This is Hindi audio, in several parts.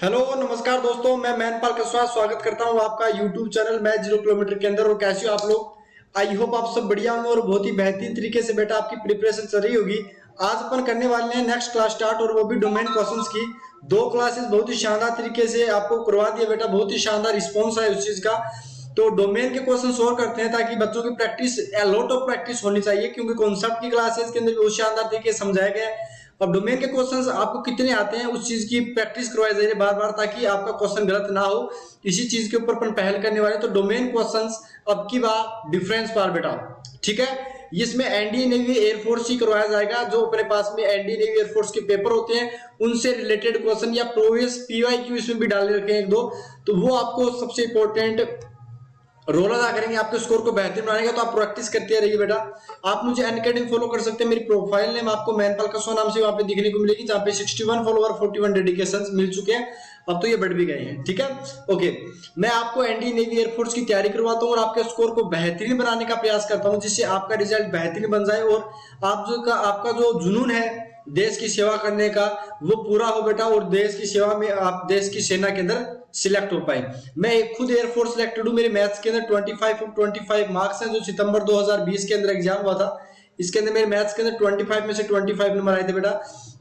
हेलो नमस्कार दोस्तों, मैं मैनपाल कसवाल स्वागत करता हूं आपका यूट्यूब चैनल मैथ 0 किलोमीटर के अंदर। और कैसे हो आप लोग? आई होप आप सब बढ़िया होंगे और बहुत ही बेहतरीन तरीके से बेटा आपकी प्रिपरेशन चल रही होगी। आज अपन करने वाले हैं नेक्स्ट क्लास स्टार्ट, और वो भी डोमेन क्वेश्चंस की। दो क्लासेस बहुत ही शानदार तरीके से आपको करवा दिया बेटा, बहुत ही शानदार रिस्पॉन्स है उस चीज का। तो डोमेन के क्वेश्चन सोल्व करते हैं ताकि बच्चों की प्रैक्टिस, लॉट ऑफ प्रैक्टिस होनी चाहिए, क्योंकि कॉन्सेप्ट की क्लासेस के अंदर बहुत शानदार तरीके से समझाया गया है। अब डोमेन के क्वेश्चंस आपको कितने आते हैं उस चीज की प्रैक्टिस करवाई जाए बार बार, ताकि आपका क्वेश्चन गलत ना हो। इसी चीज के ऊपर अपन पहल करने वाले। तो डोमेन क्वेश्चंस अब की बार डिफरेंस बार बेटा, ठीक है। इसमें एनडीए नेवी एयरफोर्स ही करवाया जाएगा। जो अपने पास में एनडीए नेवी एयरफोर्स के पेपर होते हैं उनसे रिलेटेड क्वेश्चन या प्रोवियस पीवाईक्यू इसमें भी डाल रखे हैं एक दो, तो वो आपको सबसे इंपॉर्टेंट रोल अदा करेंगे आपके स्कोर को बेहतरीन बनाएगा। तो आप प्रैक्टिस करते रहिए बेटा। आप मुझे अनअकैडमी फॉलो कर सकते हैं। मेरी प्रोफाइल नेम आपको मैनपाल कसवाल नाम से वहां पे दिखने को मिलेगी, जहां पे 61 फॉलोवर 41 डेडिकेशंस मिल चुके हैं। अब तो ये बढ़ भी गए हैं, ठीक है। ओके, मैं आपको एनडीए नेवी एयरफोर्स की तैयारी करवाता हूँ और आपके स्कोर को बेहतरीन बनाने का प्रयास करता हूँ, जिससे आपका रिजल्ट बेहतरीन बन जाए और आपका जो जुनून है देश की सेवा करने का वो पूरा हो बेटा, और देश की सेवा में आप देश की सेना के अंदर सिलेक्ट हो पाए। मैं खुद एयरफोर्स सिलेक्टेड हूं। मेरे मैथ्स के अंदर 25 मार्क्स हैं, जो सितंबर 2020 के अंदर एग्जाम हुआ था। इसके अंदर मेरे मैथ्स के अंदर 25 में से 25 नंबर आए थे बेटा।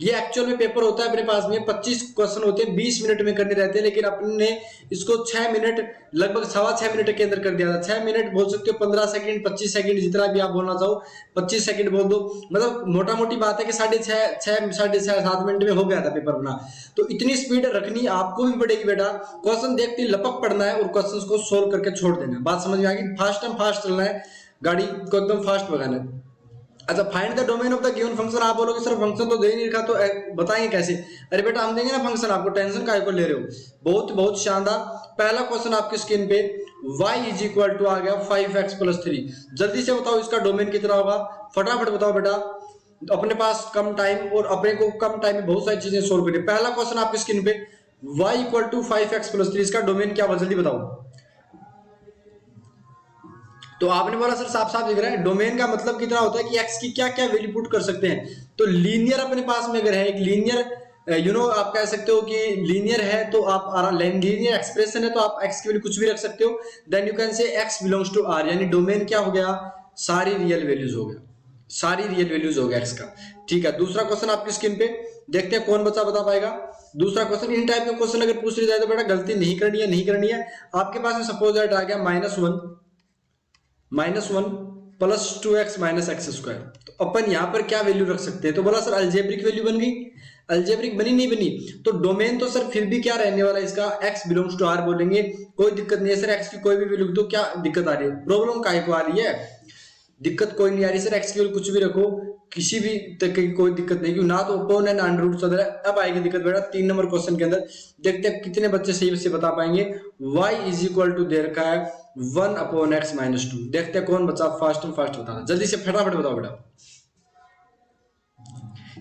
ये एक्चुअल में पेपर होता है अपने पास में 25 क्वेश्चन होते हैं, 20 मिनट में करने रहते हैं, लेकिन अपने ने इसको 6 मिनट, लगभग 6.25 मिनट के अंदर कर दिया था। 6 मिनट बोल सकते हो, 15 सेकंड 25 सेकंड जितना भी आप बोलना चाहो, 25 सेकंड बोल दो। मतलब मोटा मोटी बात है कि 6.5-7 मिनट में हो गया था पेपर अपना। तो इतनी स्पीड रखनी आपको भी पड़ेगी बेटा। क्वेश्चन देखते लपक पड़ना है और क्वेश्चन को सोल्व करके छोड़ देना है। बात समझ में आ गई? फास्ट चलना है, गाड़ी को एकदम फास्ट भगाना है। अच्छा, find the domain of the given function. आप बोलोगे सर फंक्शन तो दे नहीं रखा, तो बताएंगे कैसे? अरे बेटा हम देंगे ना फंक्शन, आपको टेंशन काहे को ले रहे हो। बहुत शानदार। पहला क्वेश्चन आपकी स्क्रीन पे y इज इक्वल टू आ गया 5x + 3। जल्दी से बताओ इसका डोमेन कितना होगा, फटाफट बताओ बेटा। अपने पास कम टाइम और अपने को कम टाइम में बहुत सारी चीजें सोल्व करनी। पहला क्वेश्चन आपकी स्क्रीन पे y = 5x + 3, इसका डोमेन क्या होगा जल्दी बताओ। तो आपने बोला सर साफ साफ दिख रहा है, डोमेन का मतलब कितना होता है कि x की क्या क्या वैल्यू पुट कर सकते हैं। तो लीनियर अपने पास में अगर है एक लीनियर, आप कह सकते हो कि लीनियर है, तो आप लीनियर एक्सप्रेशन है, तो आप x की वैल्यू कुछ भी रख सकते हो। Then you can say x belongs to r, यानी डोमेन क्या हो गया, सारी रियल वैल्यूज हो गया, सारी रियल वैल्यूज हो गया x का। ठीक है, दूसरा क्वेश्चन आपकी स्क्रीन पे देखते हैं कौन बच्चा बता पाएगा। दूसरा क्वेश्चन, इन टाइप के क्वेश्चन अगर पूछ लिया जाए तो बेटा गलती नहीं करनी है। आपके पास में सपोज दैट आ गया -1 + 2x - x²। तो अपन यहां पर क्या वैल्यू रख सकते हैं? तो बोला सर अल्जेब्रिक वैल्यू बन गई। अल्जेब्रिक बनी नहीं बनी? तो डोमेन तो सर फिर भी क्या रहने वाला है इसका, x बिलोंग्स टू r बोलेंगे, कोई दिक्कत नहीं है सर। x की कोई भी वैल्यू, तो क्या दिक्कत आ रही है, प्रॉब्लम काहे को आ रही है? दिक्कत कोई नहीं आ रही सर, x की वैल्यू कुछ भी रखो, किसी भी तक की कोई दिक्कत नहीं, क्योंकि ना तो ओपन एंड अंडर चल रहा है। अब आएगी दिक्कत बेटा 3 नंबर क्वेश्चन के अंदर। देखते हैं कितने बच्चे सही से बता पाएंगे। y इज इक्वल टू दे रखा है 1/x - 2। देखते हैं कौन बच्चा फास्ट बताना, जल्दी से फटाफट बताओ बेटा।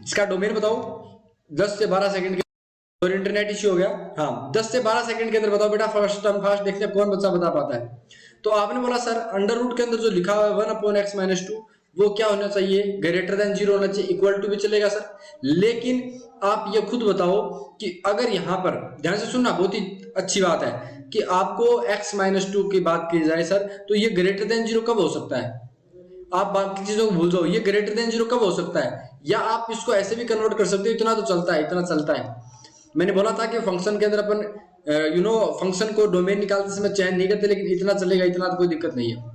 इसका डोमेन बताओ 10 से 12 सेकंड के, और इंटरनेट इश्यू हो गया। हाँ, 10 से 12 सेकंड के अंदर बताओ बेटा, फास्ट। देखते हैं कौन बच्चा बता पाता है। तो आपने बोला सर अंडर रूट के अंदर जो लिखा हुआ है 1/x - 2, वो क्या होना चाहिए, ग्रेटर देन 0 होना चाहिए, इक्वल टू भी चलेगा सर। लेकिन आप ये खुद बताओ कि अगर यहां पर ध्यान से सुनना, बहुत ही अच्छी बात है कि आपको x - 2 की बात की जाए सर, तो ये ग्रेटर देन 0 कब हो सकता है? आप बाकी चीजों को भूल जाओ, ये ग्रेटर देन 0 कब हो सकता है? या आप इसको ऐसे भी कन्वर्ट कर सकते हो, इतना तो चलता है, इतना चलता है। मैंने बोला था कि फंक्शन के अंदर अपन फंक्शन को डोमेन निकालते समय चेंज नहीं करते, लेकिन इतना चलेगा, इतना तो कोई दिक्कत नहीं है।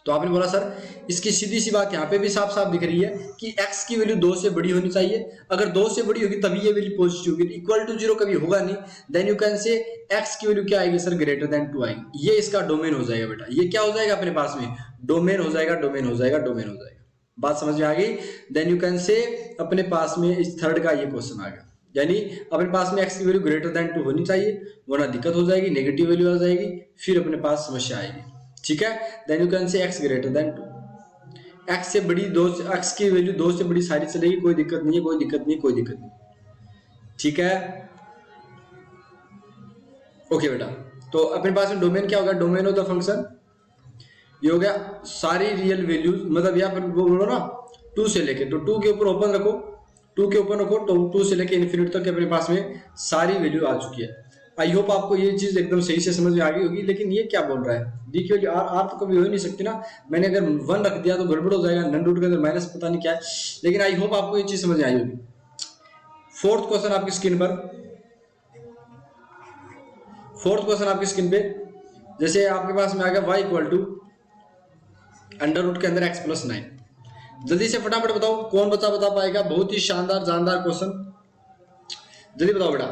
तो आपने बोला सर इसकी सीधी सी बात यहाँ पे भी साफ साफ दिख रही है कि x की वैल्यू 2 से बड़ी होनी चाहिए। अगर 2 से बड़ी होगी तभी ये वैल्यू पॉजिटिव होगी, इक्वल टू 0 कभी होगा नहीं। Then you can say x की वैल्यू क्या आएगी सर, ग्रेटर देन 2 आएगी। ये इसका डोमेन हो जाएगा बेटा। ये क्या हो जाएगा अपने पास में, डोमेन हो जाएगा। बात समझ में आ गई? देन यू कैन से अपने पास में इस थर्ड का ये क्वेश्चन आ गया, यानी अपने पास में x की वैल्यू ग्रेटर देन 2 होनी चाहिए, वरना दिक्कत हो जाएगी, नेगेटिव वैल्यू आ जाएगी, फिर अपने पास समस्या आएगी। ठीक है, then you can say x greater than 2, x से बड़ी x की वैल्यू 2 से बड़ी सारी चलेगी, कोई दिक्कत नहीं। ठीक है, ओके बेटा। तो अपने पास में डोमेन क्या होगा, डोमेन ऑफ द फंक्शन ये हो गया सारी रियल वैल्यूज, मतलब यहाँ पर वो बोलो ना 2 से लेके, तो 2 के ऊपर ओपन रखो 2 के ओपन रखो तो 2 से लेके इन्फिनिटी तक अपने पास में सारी वैल्यू आ चुकी है। आई होप आपको ये चीज एकदम सही से समझ में आ गई होगी। लेकिन ये क्या बोल रहा है, डी की वैल्यू आर तो कभी हो ही नहीं सकती ना, मैंने अगर 1 रख दिया तो गड़बड़ हो जाएगा, नन रूट के अंदर माइनस पता नहीं क्या है। लेकिन आई होप आपको ये चीज समझ में आई होगी। फोर्थ क्वेश्चन आपकी स्क्रीन पे, जैसे आपके पास में आ गया y equal to under root के अंदर x प्लस 9। जल्दी से फटाफट बताओ कौन बता पाएगा, बहुत ही शानदार जानदार क्वेश्चन, जल्दी बताओ बेटा।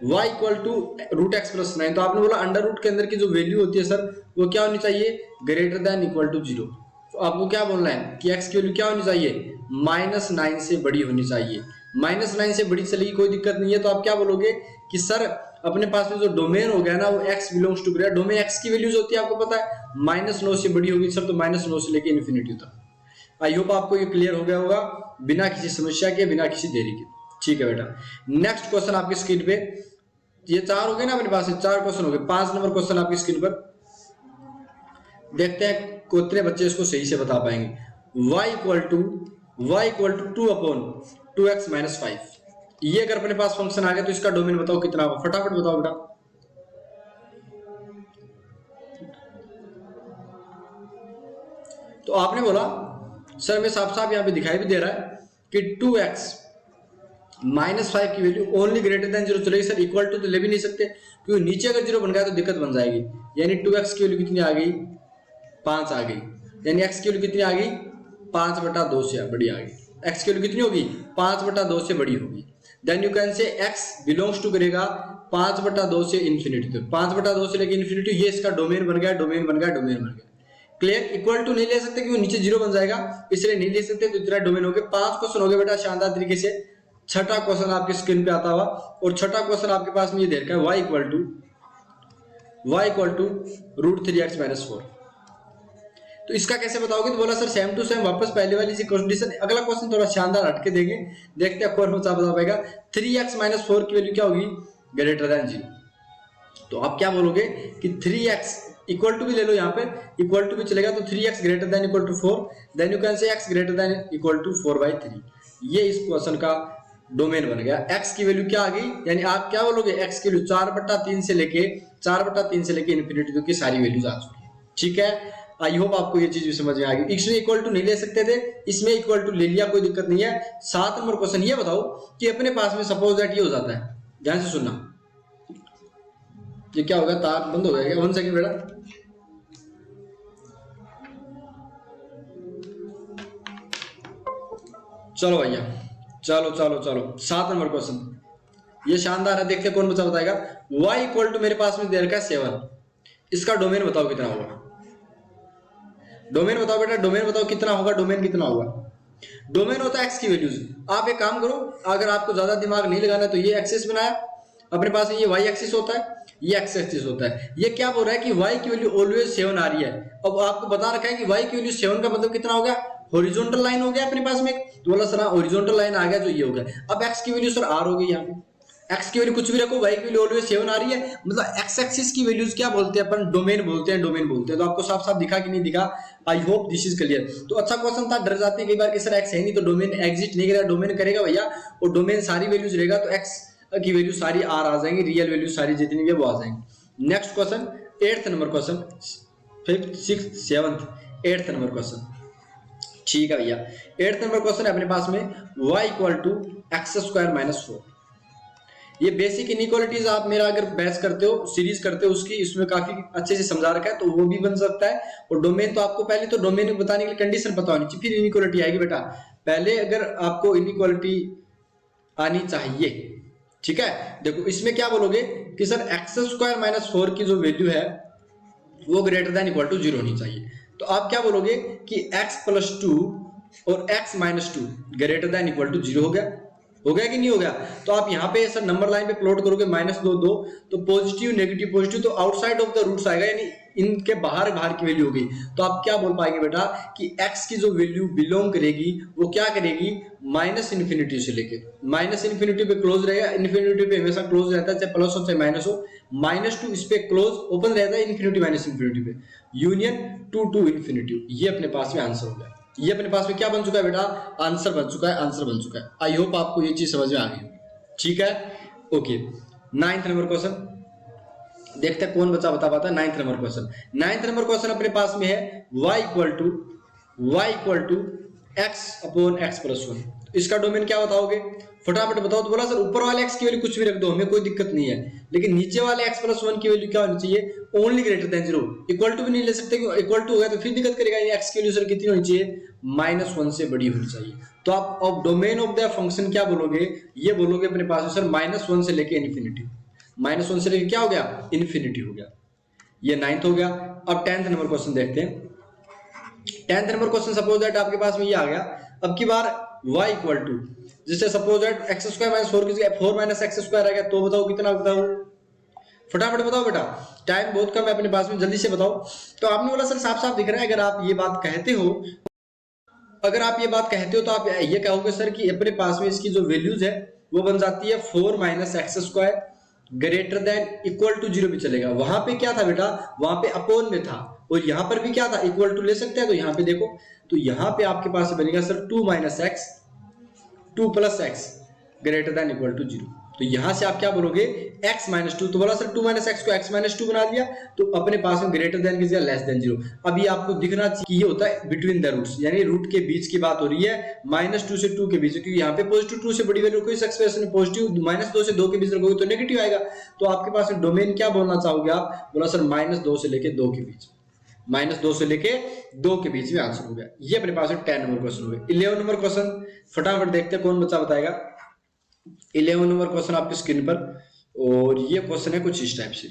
y equal to root x plus 9, तो आपने बोला अंडर रूट के अंदर की जो वैल्यू होती है सर वो क्या होनी चाहिए, ग्रेटर देन इक्वल टू 0। तो आपको क्या बोलना है कि x की वैल्यू क्या होनी चाहिए, -9 से बड़ी होनी चाहिए। -9 से बड़ी चलेगी कोई दिक्कत नहीं है, तो आप क्या बोलोगे कि सर अपने पास में जो डोमेन हो गया ना वो x belongs to greater, domain x की वैल्यूज होती है आपको पता है, -9 से बड़ी होगी सर, तो -9 से लेके इन्फिनिटी तक। आई होप आपको ये क्लियर हो गया होगा बिना किसी समस्या के, बिना किसी देरी के। ठीक है बेटा, नेक्स्ट क्वेश्चन आपकी स्क्रीन पे, ये 4 हो गए ना अपने पास, 4 क्वेश्चन हो गए। 5 नंबर क्वेश्चन आपकी स्क्रीन पर, देखते हैं कितने बच्चे इसको सही से बता पाएंगे। y equal to 2 upon 2x minus 5, ये अगर अपने पास फंक्शन आ गया तो इसका डोमेन बताओ कितना होगा, फटाफट बताओ बेटा। तो आपने बोला सर मैं साफ साफ यहाँ पे दिखाई भी दे रहा है कि 2x माइनस 5 की वैल्यू ओनली ग्रेटर देन 0 चलेगी सर, इक्वल टू तो ले भी नहीं सकते क्योंकि नीचे अगर 0 बन गया तो दिक्कत बन जाएगी। यानी 2x की वैल्यू कितनी आ गई, 5 आ गई, यानी x की वैल्यू कितनी आ गई, 5/2 से बड़ी आ गई। x की वैल्यू कितनी होगी, 5/2 से बड़ी होगी। Then you can say x belongs to करेगा 5/2 से इन्फिनिटी तक, 5/2 से लेकर इन्फिनिटी, ये इसका डोमेन बन गया, डोमेन बन गया। क्लियर, इक्वल टू नहीं ले सकते क्योंकि नीचे 0 बन जाएगा, इसलिए नहीं ले सकते, तो इतना डोमेन हो गया। 5 क्वेश्चन हो गए बेटा शानदार तरीके से। छठा क्वेश्चन आपकी स्क्रीन पे आता हुआ, और छठा क्वेश्चन आपके पास में ये दे रखा है y equal to root 3x minus 4। तो इसका कैसे बताओगे, तो बोला सर सेम टू सेम वापस पहले वाली सी कंडीशन। अगला क्वेश्चन थोड़ा शानदार हटके देंगे, देखते हैं कौन बता पाएगा। 3x माइनस 4 की वैल्यू क्या होगी, ग्रेटर देन 0। तो आप क्या बोलोगे कि 3x इक्वल टू भी ले लो, यहाँ पे इक्वल टू भी चलेगा, तो 3x greater than equal to 4, then you can say x greater than equal to 4/3। ये इस क्वेश्चन का डोमेन बन गया। x की वैल्यू क्या आ गई, यानी आप क्या बोलोगे, x की वैल्यू 4/3 से लेके इन्फिनिटी तक की सारी वैल्यूज आ चुकी है। ठीक है, आई होप आपको ये चीज भी समझ में आ गई। इसमें इक्वल टू नहीं ले सकते थे, इसमें इक्वल टू ले लिया, कोई दिक्कत नहीं है। 7 नंबर क्वेश्चन, ये बताओ कि अपने पास में सपोज दैट ये हो जाता है, ध्यान से सुनना, ये क्या होगा, तार बंद हो गया, 1 सेकंड बेटा। चलो भैया, चलो 7 नंबर क्वेश्चन, ये शानदार है, देखते कौन बच्चा बताएगा। y इक्वल टू मेरे पास में दे रखा है 7, इसका डोमेन बताओ कितना होगा, डोमेन बताओ बेटा, डोमेन बताओ कितना होगा, डोमेन कितना होगा। डोमेन होता है x की वैल्यूज। आप एक काम करो, अगर आपको ज्यादा दिमाग नहीं लगाना तो ये एक्सिस बनाया, अपने पास ये y एक्सिस होता है, ये x एक्सिस होता है। ये क्या बोल रहा है कि y की वैल्यू ऑलवेज 7 आ रही है। अब आपको बता रखा है कि y की वैल्यू 7 का मतलब कितना हो गया, हॉरिजॉन्टल लाइन हो गया अपने पास में, तो बोला सर हॉरिजॉन्टल लाइन आ गया, जो ये हो गया। अब x की वैल्यू सर r हो गई, यहाँ पे x की वैल्यू कुछ भी रखो, y की वैल्यू ऑलवेज 7 आ रही है, मतलब x एक्सिस की वैल्यूज क्या बोलते हैं अपन, डोमेन बोलते हैं। तो आपको साफ साफ दिखा कि नहीं दिखा, I hope this is clear. तो अच्छा क्वेश्चन था, डर जाते हैं कई बार कि सर x है नहीं तो डोमेन एग्जिस्ट नहीं करेगा, डोमेन करेगा भैया, और डोमेन सारी वैल्यूज रहेगा तो x की वैल्यू सारी r आ जाएंगी, रियल वैल्यू सारी जितनी भी वो आ जाएंगी। Next question 8th number question, 5th 6th 7th 8th number question. ठीक है भैया, 8th नंबर क्वेश्चन है अपने पास में y equal to x² minus 4। ये बेसिक इनइक्वालिटीज आप मेरा अगर बैच करते हो, सीरीज करते हो उसकी, इसमें काफी अच्छे से समझा रखा है, तो वो भी बन सकता है। और डोमेन तो आपको पहले तो डोमेन बताने के लिए कंडीशन पता होनी चाहिए, फिर इनइक्वालिटी आएगी बेटा। पहले अगर आपको इनइक्वालिटी आनी चाहिए, ठीक है। देखो इसमें क्या बोलोगे कि सर x² माइनस 4 की जो वैल्यू है वो ग्रेटर देन इक्वल टू 0 होनी चाहिए। तो आप क्या बोलोगे कि x प्लस 2 और x minus 2 greater than equal to 0 हो गया कि नहीं हो गया। तो आप यहाँ पे सर नंबर लाइन पे प्लॉट करोगे, -2 2, तो पॉजिटिव नेगेटिव पॉजिटिव, तो आउटसाइड ऑफ द रूट्स आएगा, यानी इनके बाहर की वैल्यू होगी। तो आप क्या बोल पाएंगे बेटा कि x की जो वैल्यू बिलोंग करेगी वो क्या करेगी, -इन्फिनिटी से लेके -इन्फिनिटी पे क्लोज रहेगा। इन्फिनिटी पे हमेशा क्लोज रहता है, चाहे प्लस हो चाहे माइनस हो। -2 इस पे क्लोज ओपन रहता है, इन्फिनिटी माइनस इन्फिनिटी पे यूनियन 2 टू इन्फिनिटी। ये अपने पास में आंसर हो गया। ये अपने पास में क्या बन चुका है बेटा, आंसर बन चुका है, आंसर बन चुका है। आई होप आपको ये चीज समझ में आ गई, ठीक है। ओके, 9th नंबर क्वेश्चन देखते हैं कौन बच्चा बता पाता है। 9th number question, 9th number question अपने पास में है y equal to x upon x plus 1। इसका डोमेन क्या बताओगे, फटाफट बताओ। तो बोला सर ऊपर वाले x की वैल्यू कुछ भी रख दो, हमें कोई दिक्कत नहीं है, लेकिन नीचे वाले x प्लस 1 की वैल्यू क्या होनी चाहिए, only greater than 0। Equal to भी नहीं ले सकते, इक्वल टू हो गया तो फिर दिक्कत करेगा। ये x की वैल्यू सर कितनी होनी चाहिए, -1 से बड़ी होनी चाहिए। तो आप अब डोमेन ऑफ द फंक्शन क्या बोलोगे, ये बोलोगे अपने पास सर -1 से लेके इन्फिनिटी, -1 से लेके क्या हो गया, इन्फिनिटी हो गया। ये 9th हो गया। अब 10th नंबर क्वेश्चन देखते हैं। 10th number question suppose that आपके पास में ये आ गया। अब की बार y इक्वल टू, जिससे suppose that x square minus 4 की जगह 4 माइनस एक्स स्क्वायर आ गया, तो बताओ कितना, बताओ फटाफट बताओ बेटा, टाइम बहुत कम है अपने पास में, जल्दी से बताओ। तो आपने बोला सर साफ साफ दिख रहा है। अगर आप ये बात कहते हो, अगर आप ये बात कहते हो तो आप ये कहोगे सर कि अपने पास में इसकी जो वैल्यूज है वो बन जाती है 4 minus x square greater than equal to 0 भी चलेगा। वहां पे क्या था बेटा, वहां पे अपोन में था, और यहाँ पर भी क्या था, इक्वल टू ले सकते हैं। तो यहाँ पे देखो, तो यहाँ पे आपके पास बनेगा sir 2 minus x 2 plus x greater than equal to 0। तो यहां से आप क्या बोलोगे, x माइनस 2। तो बोला सर 2 माइनस एक्स को x माइनस 2 बना दिया, तो अपने पास में ग्रेटर देन की जगह लेस देन 0। अब ये आपको दिखना चाहिए कि ये होता है बिटवीन द रूट्स, यानी रूट के बीच की बात हो रही है, -2 से 2 के बीच, क्योंकि यहाँ पे पॉजिटिव 2 से बड़ी वैल्यू कोई एक्सप्रेशन पॉजिटिव, -2 से 2 के बीच रखोगे तो नेगेटिव आएगा। तो आपके पास में डोमेन क्या बोलना चाहोगे आप, बोला सर -2 से लेके 2 के बीच, -2 से लेके 2 के बीच में आंसर हो गया। ये अपने पास 10 नंबर क्वेश्चन हो गया। 11 नंबर क्वेश्चन फटाफट देखते हैं कौन बच्चा बताएगा। 11 नंबर क्वेश्चन आपकी स्क्रीन पर, और ये क्वेश्चन है कुछ इस टाइप से,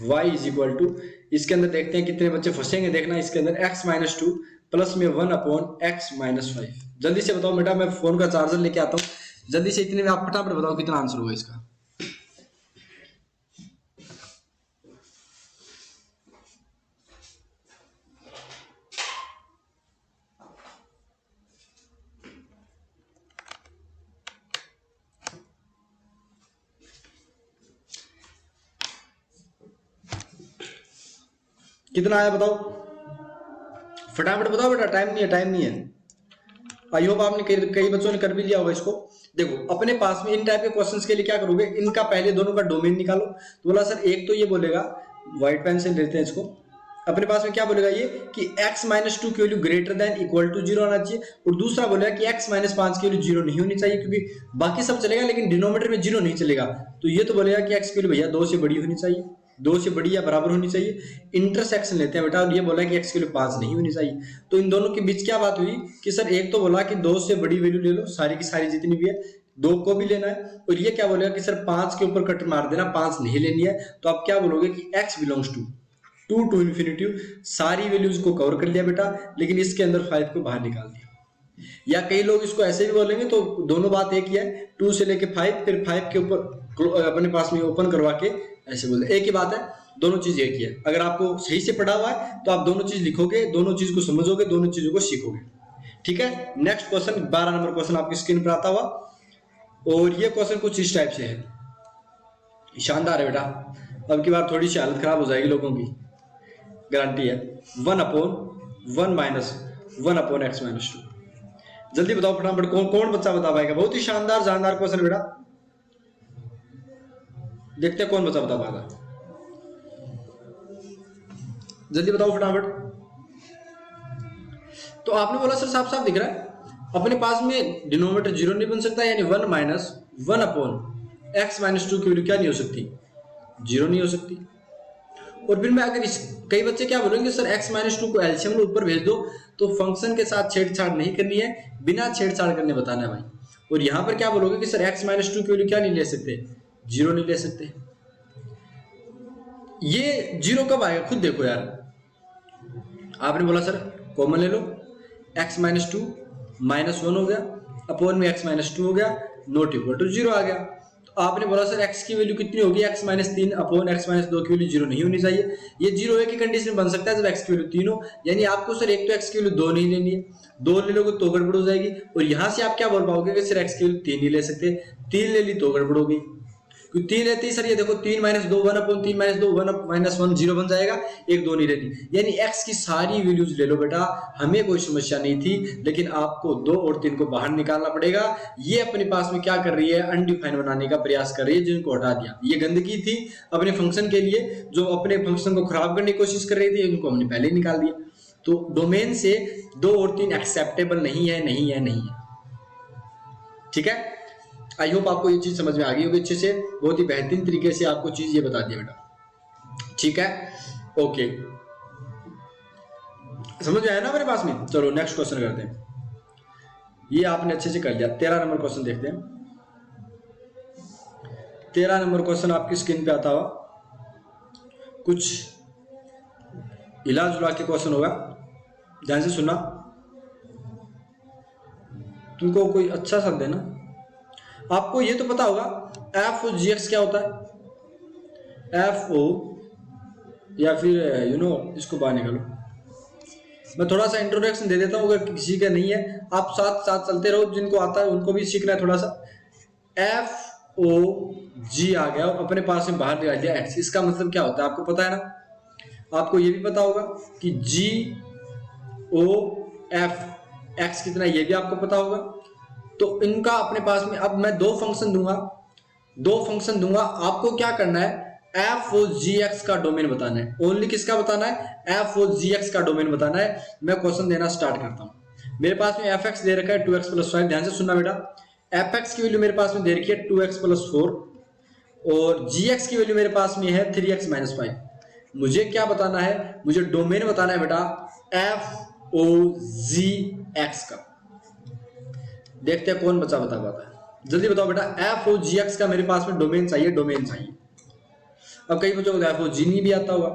y इज इक्वल टू, इसके अंदर देखते हैं कितने बच्चे फंसेंगे, देखना इसके अंदर x माइनस 2 प्लस में 1 अपॉन एक्स माइनस 5। जल्दी से बताओ बेटा, मैं फोन का चार्जर लेके आता हूँ, जल्दी से इतने में आप फटाफट बताओ कितना आंसर होगा इसका। कितना आया बताओ, फटाफट बताओ बेटा, टाइम नहीं है, टाइम नहीं है। आई होप आपने कई बच्चों ने कर भी लिया होगा इसको। देखो अपने पास में इन टाइप के क्वेश्चंस के लिए क्या करोगे, इनका पहले दोनों का डोमेन निकालो। तो बोला सर एक तो ये बोलेगा, व्हाइट पेन से लेते हैं इसको, अपने पास में क्या बोलेगा ये कि x माइनस 2 की value greater than equal to 0 आना चाहिए, और दूसरा बोलेगा कि x माइनस 5 की वैल्यू 0 नहीं होनी चाहिए, क्योंकि बाकी सब चलेगा लेकिन डिनोमिनेटर में 0 नहीं चलेगा। तो ये तो बोलेगा कि x की वैल्यू भैया 2 से बड़ी होनी चाहिए, 2 से बड़ी या बराबर होनी चाहिए। इंटरसेक्शन लेते हैं बेटा, और ये बोला कि x की वैल्यू 5 नहीं होनी चाहिए। तो इन दोनों के बीच क्या बात हुई कि सर एक तो बोला कि 2 से बड़ी वैल्यू ले लो, सारी की सारी जितनी भी है, 2 को भी लेना है, और ये क्या बोलेगा कि सर 5 के ऊपर कट मार देना, 5 नहीं लेनी है। तो आप क्या बोलोगे कि x belongs to 2 to infinity, सारी वैल्यूज को कवर कर लिया बेटा, लेकिन इसके अंदर 5 को बाहर निकाल दिया। या कई लोग इसको ऐसे भी बोलेंगे, तो दोनों बात एक ही है, 2 से लेके 5, फिर 5 के ऊपर अपने पास में ओपन करवा के ऐसे बोलते, एक ही बात है, दोनों चीज एक ही है। अगर आपको सही से पढ़ा हुआ है तो आप दोनों चीज लिखोगे, दोनों चीज को समझोगे, दोनों चीजों को सीखोगे, ठीक है। नेक्स्ट क्वेश्चन 12 नंबर क्वेश्चन आपकी स्क्रीन पर आता हुआ, और ये क्वेश्चन कुछ इस टाइप से है, शानदार है बेटा। अब की बार थोड़ी सी हालत खराब हो जाएगी लोगों की, गारंटी है। 1 upon 1 minus 1 upon x minus 2। जल्दी बताओ फटाफट, कौन कौन बच्चा बता पाएगा। बहुत ही शानदार शानदार क्वेश्चन बेटा, देखते हैं कौन बच्चा बता पाएगा, जल्दी बताओ फटाफट। तो आपने बोला सर साफ साफ दिख रहा है, अपने पास में डिनोमिनेटर 0 नहीं बन सकता, यानी 1 माइनस 1 अपॉन एक्स माइनस 2 की वैल्यू क्या नहीं हो सकती, 0 नहीं हो सकती। और फिर मैं अगर कई बच्चे क्या बोलेंगे सर x माइनस 2 को एलसीएम में ऊपर भेज दो, तो फंक्शन के साथ छेड़छाड़ नहीं करनी है, बिना छेड़छाड़ करने बताना है भाई। और यहां पर क्या बोलोगे कि सर x माइनस 2 की वैल्यू क्या नहीं ले सकते, 0 नहीं ले सकते। ये 0 कब आएगा खुद देखो यार, आपने बोला सर कॉमन ले लो, x माइनस 2 -1 हो गया, अपॉन में x माइनस 2 हो गया, नॉट इक्वल टू 0 आ गया। तो आपने बोला सर x की वैल्यू कितनी होगी, x minus 3 upon x minus 2 की वैल्यू 0 नहीं होनी चाहिए। ये 0 एक ही कंडीशन बन सकता है जब x की वैल्यू 3 हो, यानी आपको सर एक तो x की वैल्यू 2 नहीं लेनी है, 2 ले लोगे तो गड़बड़ हो जाएगी। और यहां से आप क्या बोल पाओगे कि सर x की वैल्यू 3 नहीं ले सकते, 3 ले ली तो गड़बड़ हो गई। क्योंकि 3 रहती है सर, ये देखो 3 माइनस 2 1 अपॉन 3 माइनस 2 1 माइनस 1 0 बन जाएगा, 1 2 नहीं रहती। यानी x की सारी वैल्यूज ले लो बेटा, हमें कोई समस्या नहीं थी, लेकिन आपको 2 और 3 को बाहर निकालना पड़ेगा। ये अपने पास में क्या कर रही है, अनडिफाइन बनाने का प्रयास कर रही है, जिनको हटा दिया। ये गंदगी थी अपने फंक्शन के लिए, जो अपने फंक्शन को खराब करने की कोशिश कर रही थी, उनको हमने पहले ही निकाल दिया। तो डोमेन से 2 और 3 एक्सेप्टेबल नहीं है, नहीं है, नहीं है। ठीक है, आई होप आपको ये चीज समझ में आ गई होगी अच्छे से। बहुत ही बेहतरीन तरीके से आपको चीज ये बता दिया बेटा। ठीक है, ओके, समझ में आया ना मेरे पास में। चलो नेक्स्ट क्वेश्चन करते हैं। ये आपने अच्छे से कर लिया। 13 नंबर क्वेश्चन देखते हैं। 13 नंबर क्वेश्चन आपकी स्क्रीन पे आता हुआ, कुछ हिला जुला के क्वेश्चन होगा, ध्यान से सुनना। तुमको कोई अच्छा शब्द है ना, आपको ये तो पता होगा एफ ओ जी एक्स क्या होता है, एफ ओ, या फिर इसको बाहर निकालो। मैं थोड़ा सा इंट्रोडक्शन दे देता हूँ, अगर किसी का नहीं है आप साथ साथ चलते रहो, जिनको आता है उनको भी सीखना है थोड़ा सा। एफ ओ जी आ गया, अपने पास में बाहर निकाल दिया एक्स, इसका मतलब क्या होता है आपको पता है ना। आपको ये भी पता होगा कि जी ओ एफ एक्स कितना, ये भी आपको पता होगा। तो इनका अपने पास में, अब मैं दो फंक्शन दूंगा, आपको क्या करना है, एफ ओ जी एक्स का डोमेन बताना है। ओनली किसका बताना है, एफ ओ जी एक्स का डोमेन बताना है। मैं क्वेश्चन देना स्टार्ट करता हूं। मेरे पास में एफ एक्स दे रखा है 2x + 5, ध्यान से सुनना बेटा। एफ एक्स की वैल्यू मेरे पास में दे रखी है 2x + 4, और जी एक्स की वैल्यू मेरे पास में है 3x - 5। मुझे क्या बताना है, मुझे डोमेन बताना है बेटा एफ ओ जी एक्स का। देखते हैं कौन बता पाता है, जल्दी बताओ बेटा। एफ ओ जी एक्स का मेरे पास में डोमेन चाहिए। अब कई बच्चों को एफ ओ जी नहीं भी आता होगा,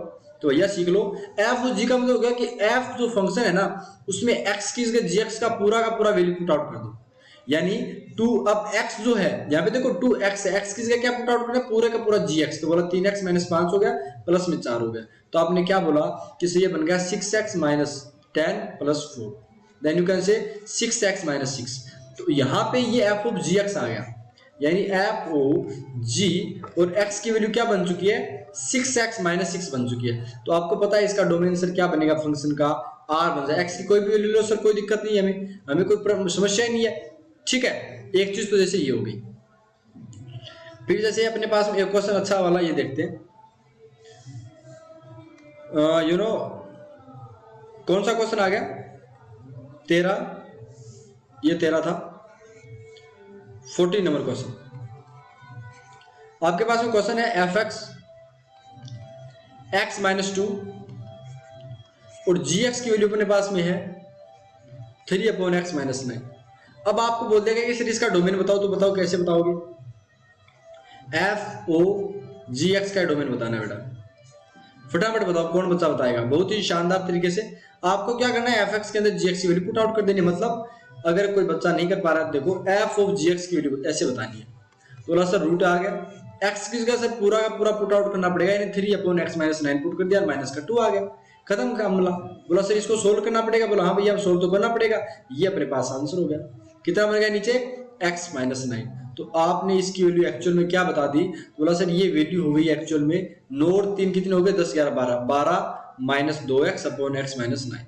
तो भैया सीख लो। एफ ओ जी का मतलब हो गया कि एफ जो फंक्शन है ना, उसमें एक्स की जगह जी एक्स का पूरा वैल्यू पुट आउट कर दो। यानी 2, अब x जो है यहाँ पे देखो 2x है, x की जगह क्या पुट आउट करना है, पूरे का पूरा gx। तो बोला 3x - 5 हो गया, प्लस में 4 हो गया। तो आपने क्या बोला कि ये बन गया 6x - 10 + 4, देन यू कैन से 6x - 6। तो यहाँ पे ये f ऑफ gx आ गया, यानी f ओ g और x की वैल्यू क्या बन चुकी है, 6x - 6 बन चुकी है। तो आपको पता है इसका डोमेन सर क्या बनेगा, फंक्शन का r बन जाए। x की कोई भी वैल्यू लो सर, कोई दिक्कत नहीं है, हमें कोई समस्या ही नहीं है। ठीक है, एक चीज तो जैसे ये हो गई। फिर जैसे अपने पास में एक क्वेश्चन अच्छा वाला ये देखते हैं। कौन सा क्वेश्चन आ गया, 13, ये 13 था। 14 नंबर क्वेश्चन आपके पास में क्वेश्चन है, एफ एक्स x - 2 और जी एक्स की वैल्यू अपने पास में है 3/x - 9। अब आपको बोल देगा कि सर इसका डोमेन बताओ, तो बताओ कैसे बताओगे। एफ ओ जी एक्स का डोमेन बताना है बेटा, फटाफट बताओ कौन बच्चा बताएगा। बहुत ही शानदार तरीके से आपको क्या करना है, एफ एक्स के अंदर जी एक्स की वैल्यू पुट आउट कर देनी है। मतलब अगर कोई बच्चा नहीं कर पा रहा है, देखो एफ ऑफ जी एक्स की वैल्यू ऐसे बतानी है। तो बोला सर रूट आ गया, एक्स की जगह सर पूरा का पूरा पुट आउट करना पड़ेगा, यानी 3/x - 9 पुट कर दिया, माइनस का 2 आ गया, खत्म का मामला। बोला सर इसको सोल्व करना पड़ेगा, बोला हाँ भैया सोल्व तो करना पड़ेगा। ये अपने पास आंसर हो गया, कितना बन गया नीचे, x - 9। तो आपने इसकी वैल्यू एक्चुअल में क्या बता दी, बोला सर ये वैल्यू हो गई एक्चुअल में 9 और 3 कितने हो गए, 10 11 12 - 2x/x - 9।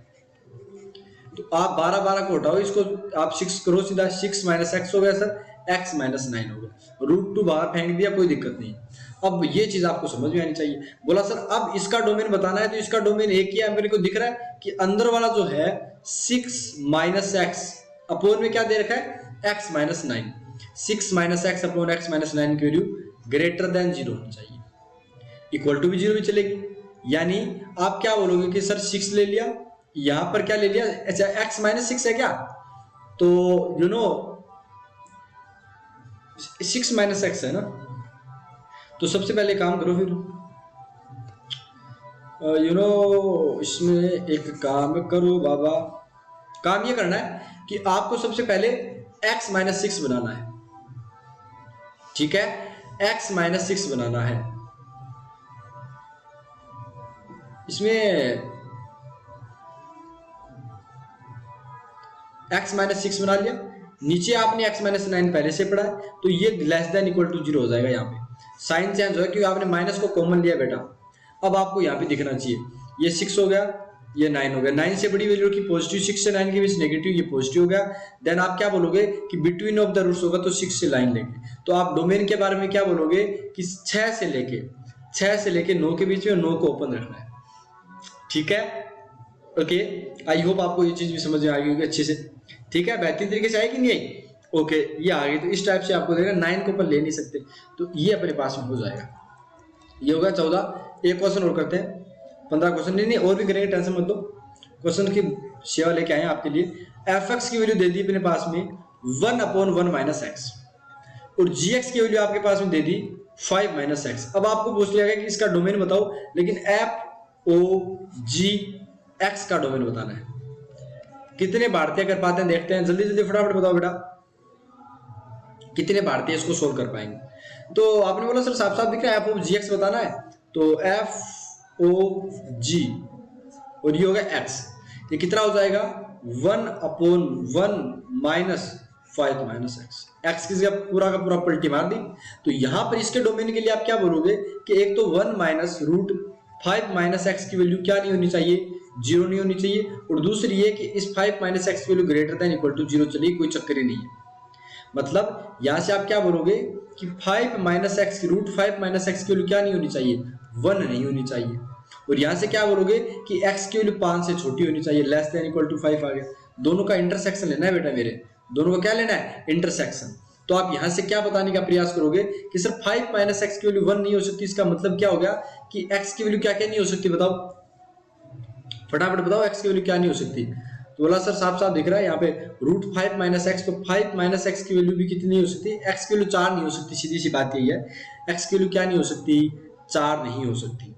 तो आप 12 12 को हटाओ, इसको आप 6 करो, सीधा 6 - x हो गया सर, x - 9 हो गया, √2 बाहर फेंक दिया, कोई दिक्कत नहीं। अब ये चीज आपको समझ में आनी चाहिए। बोला सर अब इसका डोमेन बताना है, तो इसका डोमेन एक ही है, मेरे को दिख रहा है कि अंदर वाला जो है 6 - x अपोन में क्या दे रखा है, x - 9। 6 - x अपोन x - 9 की वैल्यू ग्रेटर देन 0 होनी चाहिए, इक्वल टू भी 0 भी चलेगी। यानी आप क्या बोलोगे कि सर 6 ले लिया, यहां पर क्या ले लिया, अच्छा x - 6 है क्या, तो 6 - x है ना। तो सबसे पहले काम करो फिर, इसमें एक काम करो बाबा, काम ये करना है कि आपको सबसे पहले x - 6 बनाना है। ठीक है, x - 6 बनाना है। इसमें x - 6 बना लिया, नीचे आपने x - 9 पहले से पढ़ा है, तो ये लेस देन इक्वल टू 0 हो जाएगा यहाँ पे। साइन चेंज होगा क्योंकि आपने माइनस को कॉमन लिया बेटा। अब आपको यहाँ पे दिखना चाहिए ये 6 हो गया, ये 9 हो गया। 9 से बड़ी वैल्यू की पॉजिटिव, 6 से 9 के बीच नेगेटिव, ये पॉजिटिव हो गया। देन आप क्या बोलोगे कि बिटवीन ऑफ द रूट्स होगा तो 6 से लाइन लेंगे। तो आप डोमेन के बारे में क्या बोलोगे कि 6 से लेके 9 के बीच में 9 को ओपन रखना है। ठीक है, ओके। आई होप आपको ये चीज भी समझ में आ गई होगी अच्छे से। ठीक है, बेहतरीन तरीके से आई कि नहीं आई? ओके, ये आ गई। तो इस टाइप से आपको देगा 9 को अपन ले नहीं सकते, तो ये अपने पास में हो जाएगा। ये होगा 14। एक क्वेश्चन और करते हैं, 15 क्वेश्चन नहीं और भी करेंगे, टेंशन मत लो। क्वेश्चन की सेवा लेके आए आपके लिए। एफ एक्स की वैल्यू दे दी अपने पास में 1/1 माइनस एक्स, और जी एक्स की वैल्यू आपके पास में दे दी 5 माइनस एक्स। अब आपको पूछ लिया गया कि इसका डोमेन बताओ, लेकिन एफ ओ जी एक्स का डोमेन बताना है। कितने भारतीय कर पाते हैं देखते हैं, जल्दी जल्दी फटाफट बताओ बेटा, कितने भारतीय इसको सोल्व कर पाएंगे। तो आपने बोला सर साफ साफ दिख रहा है एफ ओ जी एक्स बताना है, तो एफ ओ जी और ये होगा एक्स, ये कितना हो जाएगा 1/1 माइनस 5 माइनस एक्स। एक्स की जगह पूरा का पूरा पलटी मार दी। तो यहां पर इसके डोमेन के लिए आप क्या बोलोगे कि एक तो 1 माइनस रूट 5 माइनस एक्स की वैल्यू क्या नहीं होनी चाहिए, 0 नहीं होनी चाहिए, और दूसरी ये कि इस 5 माइनस एक्स की value greater than equal to 0 चलिए, कोई चक्कर ही नहीं है। मतलब यहां से आप क्या बोलोगे कि 5 माइनस एक्स की रूट 5 माइनस एक्स की वैल्यू क्या नहीं होनी चाहिए, 1 नहीं होनी चाहिए। और यहां से क्या बोलोगे कि x की वैल्यू 5 से छोटी होनी चाहिए, लेस देन इक्वल टू 5 आ गया। दोनों का इंटरसेक्शन लेना है बेटा मेरे, दोनों का क्या लेना है, इंटरसेक्शन। तो आप यहां से क्या बताने का प्रयास करोगे कि सर 5 माइनस एक्स की वैल्यू 1 नहीं हो सकती, इसका मतलब क्या हो गया कि x की वैल्यू क्या क्या नहीं हो सकती, बताओ फटाफट बताओ, x की वैल्यू क्या नहीं हो सकती। तो बोला सर साफ साफ दिख रहा है यहाँ पे रूट 5 माइनस एक्स, तो 5 माइनस एक्स की वैल्यू भी कितनी नहीं हो सकती, x की वैल्यू 4 नहीं हो सकती। सीधी सी बात यही है, x की वैल्यू क्या नहीं हो सकती, 4 नहीं हो सकती।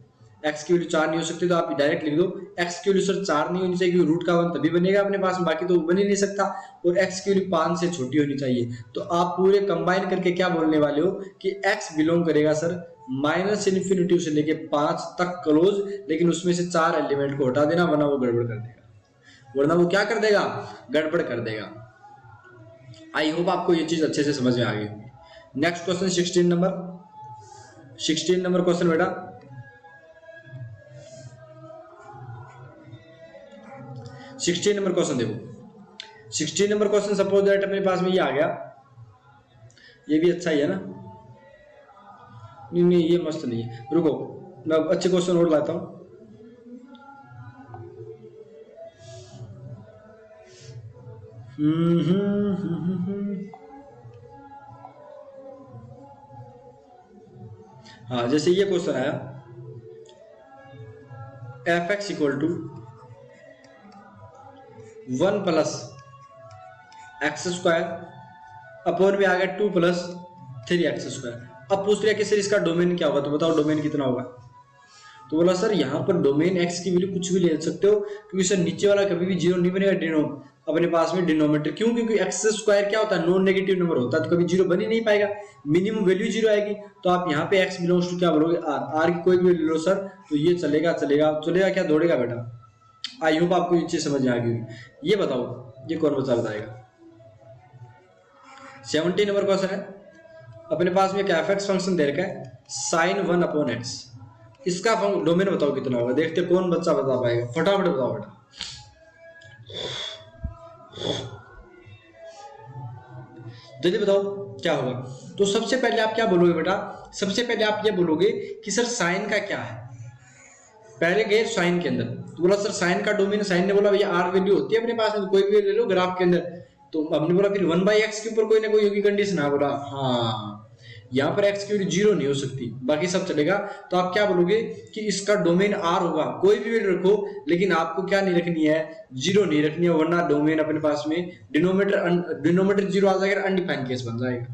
x की वैल्यू 4 नहीं हो सकती, तो आप डायरेक्ट लिख दो x की वैल्यू सर 4 नहीं होनी चाहिए, क्योंकि रूट का 1 तभी बनेगा अपने पास, बाकी तो बन ही नहीं सकता। और x की वैल्यू 5 से छोटी होनी चाहिए। तो आप पूरे कंबाइन करके क्या बोलने वाले हो कि x बिलोंग करेगा सर माइनस इन्फिनिटी से लेके 5 तक क्लोज, लेकिन उसमें से 4 एलिमेंट को हटा देना, वरना वो गड़बड़ कर देगा, वरना वो क्या कर देगा, गड़बड़ कर देगा। आई होप आपको ये चीज अच्छे से समझ में आ गई होगी। नेक्स्ट क्वेश्चन 16 नंबर क्वेश्चन बेटा, 16 नंबर क्वेश्चन देखो। 16 नंबर क्वेश्चन सपोज दैट अपने पास में ये आ गया, ये भी अच्छा ही है ना, नहीं ये मस्त नहीं है, रुको मैं अच्छे क्वेश्चन और लाता हूं। हाँ, जैसे ये क्वेश्चन आया f x equal to 1 plus x square upon में आ गया 2 प्लस 3x स्क्वायर। अब पूछ लिया कि सर इसका डोमेन क्या होगा, तो बताओ डोमेन कितना होगा। तो बोला सर यहाँ पर डोमेन x की वैल्यू कुछ भी ले सकते हो, क्योंकि सर नीचे वाला कभी भी 0 नहीं बनेगा, अपने पास में डिनोमिनेटर। क्यों? क्योंकि एक्स स्क्वायर क्या होता है, नॉन नेगेटिव नंबर होता है, तो कभी 0 बन ही नहीं पाएगा, मिनिमम वैल्यू 0 आएगी। तो आप यहाँ पे x बिलोंग्स टू क्या बोलोगे, r की कोई भी वैल्यू लो सर, तो ये चलेगा क्या दौड़ेगा बेटा। आई होप आपको ये चीज समझ में आ गई। ये बताओ ये कौन बचा बताएगा। 17 नंबर क्वेश्चन है, अपने पास में एक एफ एक्स फंक्शन दे रखा है sin 1 अपॉन एक्स, इसका डोमेन बताओ कितना होगा। देखते कौन बच्चा बता पाएगा, फटाफट बताओ बेटा। जल्दी बताओ क्या होगा। तो सबसे पहले आप क्या बोलोगे बेटा, सबसे पहले आप ये बोलोगे कि सर साइन का क्या है। पहले गए साइन के अंदर, तो बोला सर साइन का डोमेन, साइन ने बोला भैया आर वैल्यू होती है अपने पास में, कोई भी ले लो ग्राफ के अंदर। तो हमने बोला फिर 1/x के ऊपर कोई ना कोई होगी कंडीशन। हाँ बोला हाँ, यहाँ पर x की वैल्यू 0 नहीं हो सकती, बाकी सब चलेगा। तो आप क्या बोलोगे कि इसका डोमेन r होगा, कोई भी वैल्यू रखो, लेकिन आपको क्या नहीं रखनी है, 0 नहीं रखनी है, वरना डोमेन अपने पास में डिनोमिनेटर 0 आ जाएगा, अनडिफाइंड केस बन जाएगा।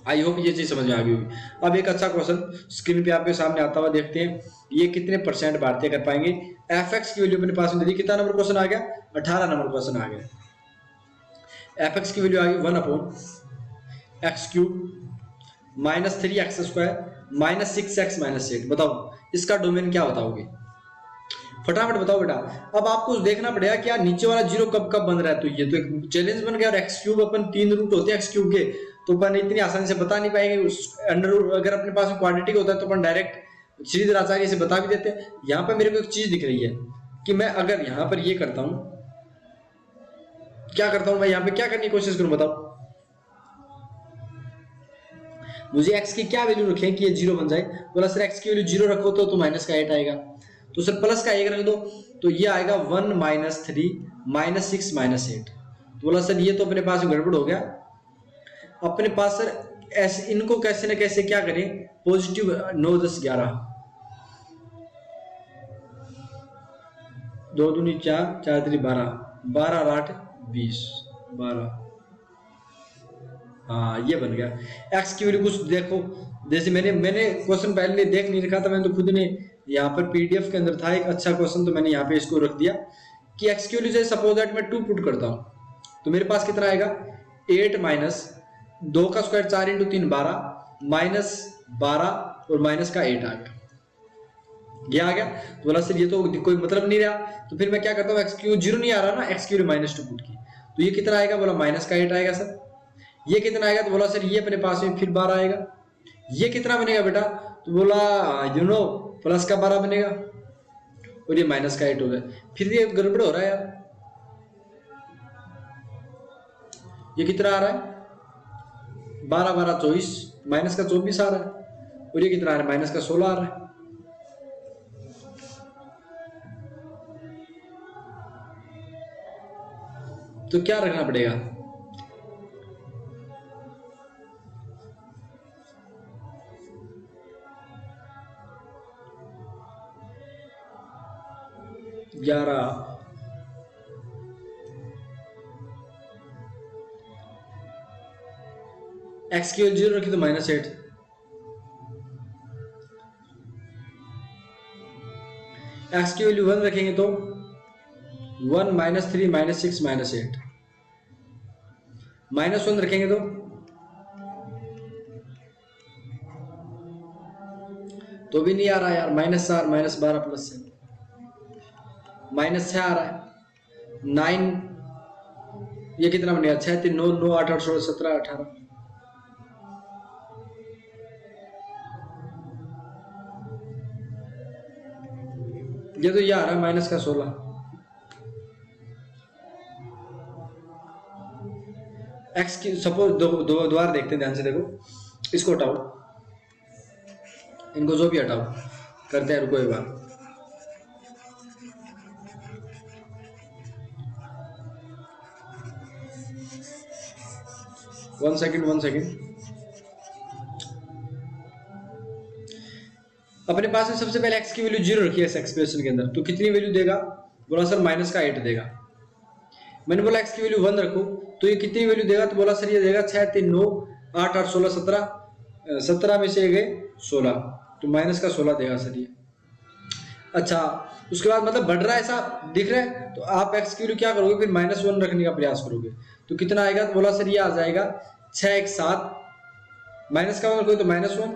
आई होप ये चीज समझ में आ गई होगी। अब एक अच्छा क्वेश्चन स्क्रीन पे आपके सामने आता हुआ देखते हैं, ये कितने परसेंट भारतीय कर पाएंगे। एफ एक्स की वैल्यू अपने पास में दे दी, कितना नंबर क्वेश्चन आ गया, 18 नंबर क्वेश्चन आ गया। एफ एक्स की वैल्यू आ गई 1 upon x cube minus 3x square minus 6x minus 8। बताओ इसका डोमेन क्या बताओगे, फटाफट बताओ बेटा। अब आपको देखना पड़ेगा कि यार नीचे वाला 0 कब कब बन रहा है, तो ये तो एक चैलेंज बन गया। और एक्स क्यूब अपन 3 रूट होते हैं एक्स क्यूब के, तो अपन इतनी आसानी से बता नहीं पाएंगे। अंडर रूट अगर अपने पास क्वाड्रेटिक होता है तो अपन डायरेक्ट सीधी आसानी से बता भी देते हैं। यहाँ पर मेरे को एक चीज दिख रही है कि मैं अगर यहाँ पर ये करता हूँ, क्या करता हूँ मैं यहाँ पे, क्या करने की कोशिश करूँ बताओ। मुझे x की क्या वैल्यू रखें कि ये 0 बन जाए। बोला सर x की वैल्यू 0 रखो तो माइनस का 8 आएगा। तो सर प्लस का 1 रख दो तो ये आएगा 1 - 3 - 6 - 8। तो बोला सर ये तो अपने पास गड़बड़ हो गया। अपने पास सर ऐसे इनको कैसे न कैसे क्या करें, पॉजिटिव 9 10 11 2 दूनी 4 4 3 12 12 और 8 20 12। हाँ ये बन गया। x की वैल्यू कुछ देखो, जैसे मैंने क्वेश्चन पहले देख नहीं रखा था, मैंने तो खुद ने यहाँ पर पीडीएफ के अंदर था एक अच्छा क्वेश्चन, तो मैंने यहाँ पे इसको रख दिया कि x की वैल्यू जैसे सपोज दैट मैं 2 पुट करता हूँ तो मेरे पास कितना आएगा 8 माइनस 2 का स्क्वायर 4 × 3 12 माइनस 12 और माइनस का 8 आ गया। ये आ गया। तो बोला सर ये तो कोई मतलब नहीं रहा, तो फिर मैं क्या करता हूँ, x की 0 नहीं आ रहा ना, x की -2 पुट की, तो ये कितना आएगा, बोला माइनस का 8 आएगा सर। ये कितना आएगा, तो बोला सर ये अपने पास में फिर 12 आएगा। ये कितना बनेगा बेटा, तो बोला प्लस का 12 बनेगा और ये माइनस का 8 हो गया। फिर ये गड़बड़ हो रहा है यार, ये कितना आ रहा है 12 12 24 माइनस का 24 आ रहा है और ये कितना आ रहा है माइनस का 16 आ रहा है। तो क्या रखना पड़ेगा, x की वैल्यू 0 रखी तो -8, x की वैल्यू 1 रखेंगे तो 1 - 3 - 6 - 8, -1 रखेंगे तो भी नहीं आ रहा यार, -4 -12 प्लस -6 -6 आ रहा है 9। ये कितना बनेगा 6 3 9 9 8 8 16 17 18। ये तो ये आ रहा है माइनस का 16। x की सपोज दो द्वार देखते हैं ध्यान से, देखो इसको हटाओ, इनको जो भी हटाओ, करते हैं, रुको एक बार। One second. अपने पास में सबसे पहले x की वैल्यू 0 रखी है इस एक्सप्रेशन के अंदर, तो कितनी वैल्यू देगा, बोला सर माइनस का 8 देगा। मैंने बोला x की वैल्यू 1 रखो तो ये कितनी वैल्यू देगा, तो बोला सर ये देगा 6 3 9 8 8 16 17 17 में से ये गए 16, तो माइनस का 16 देगा सर ये। अच्छा उसके बाद मतलब बढ़ रहा है ऐसा दिख रहा है, तो आप x की वैल्यू क्या करोगे, फिर -1 रखने का प्रयास करोगे, तो कितना आएगा, तो बोला सर ये आ जाएगा 6 1 7 माइनस का 1 रखोगे तो -1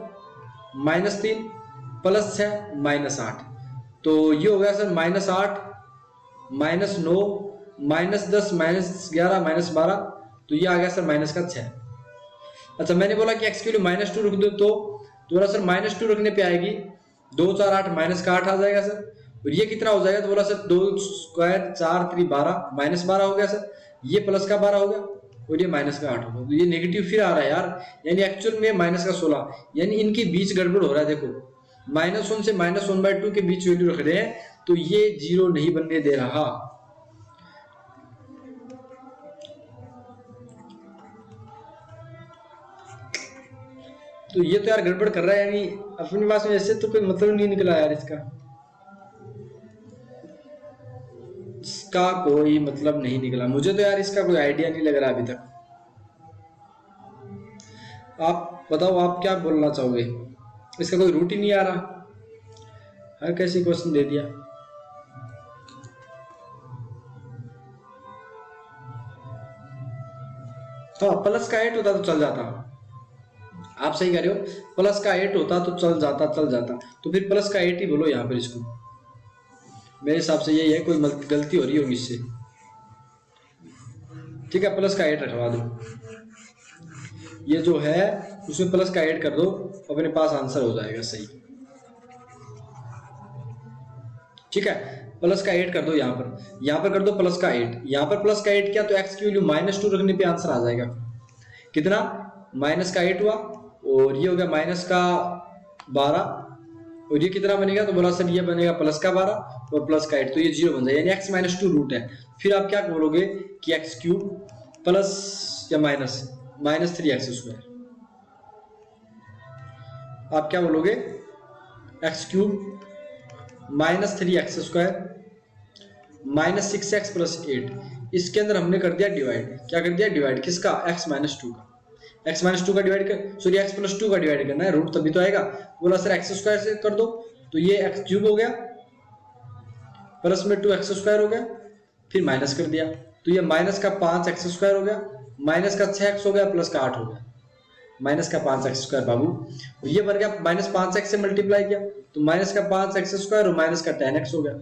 -3 प्लस 6 -8, तो ये हो गया सर -8 -9 -10 -11 -12, तो ये आ गया सर माइनस का 6। अच्छा मैंने बोला कि x की वैल्यू -2 रख दो, तो बोला सर -2 रखने पे आएगी 2 4 8 माइनस का 8 आ जाएगा सर, और ये कितना हो जाएगा, तो बोला सर 2 स्क्वायर 4 3 12 -12 हो गया सर, ये प्लस का 12 हो गया और ये माइनस का 8 होगा, तो ये नेगेटिव फिर आ रहा है यार, यानी एक्चुअल में माइनस का 16, यानी इनके बीच गड़बड़ हो रहा है। देखो -1 से -1/2 के बीच वैल्यू रख रहे हैं, तो ये 0 नहीं बनने दे रहा। तो ये तो यार गड़बड़ कर रहा है, यानी अपने पास में ऐसे तो कोई मतलब नहीं निकला यार, इसका कोई मतलब नहीं निकला मुझे, तो यार इसका कोई आइडिया नहीं लग रहा अभी तक। आप बताओ आप क्या बोलना चाहोगे, इसका कोई रूट ही नहीं आ रहा, हर कैसे क्वेश्चन दे दिया। हाँ प्लस का 8 होता तो चल जाता, आप सही कह रहे हो, प्लस का 8 होता तो चल जाता, तो फिर प्लस का 8 ही बोलो यहाँ पर इसको, मेरे हिसाब से यही है, कोई गलती हो रही होगी इससे। ठीक है प्लस का 8 रखवा दो, ये जो है उसमें प्लस का ऐड कर दो, अपने पास आंसर हो जाएगा सही। ठीक है, प्लस का ऐड कर दो, यहाँ पर कर दो प्लस का 8, यहाँ पर प्लस का 8 किया तो x की वैल्यू -2 रखने पे आंसर आ जाएगा। कितना? माइनस का 8 हुआ, और ये हो गया माइनस का 12, और ये कितना बनेगा? तो बोला सर ये बनेगा प्लस का 12 और प्लस का 8, तो ये 0 बन जाएगा, यानी x -2 रूट है। फिर आप क्या बोलोगे कि x³ प्लस या -3x², आप क्या बोलोगे? x³ -3x² -6x + 8, इसके अंदर हमने कर दिया डिवाइड। क्या कर दिया? डिवाइड। किसका? x -2 का। x -2 का डिवाइड कर, सॉरी x + 2 का डिवाइड करना है, रूट तभी तो आएगा। बोला सर x² से कर दो, तो ये x³ हो गया, प्लस में 2x² हो गया, फिर माइनस कर दिया, तो ये माइनस का 5x² हो गया, माइनस का 6x हो गया, प्लस का 8 हो गया, माइनस का 5x² बाबू। और ये बन गया -5x से मल्टीप्लाई किया, तो माइनस का 5x² और माइनस का 10x हो गया।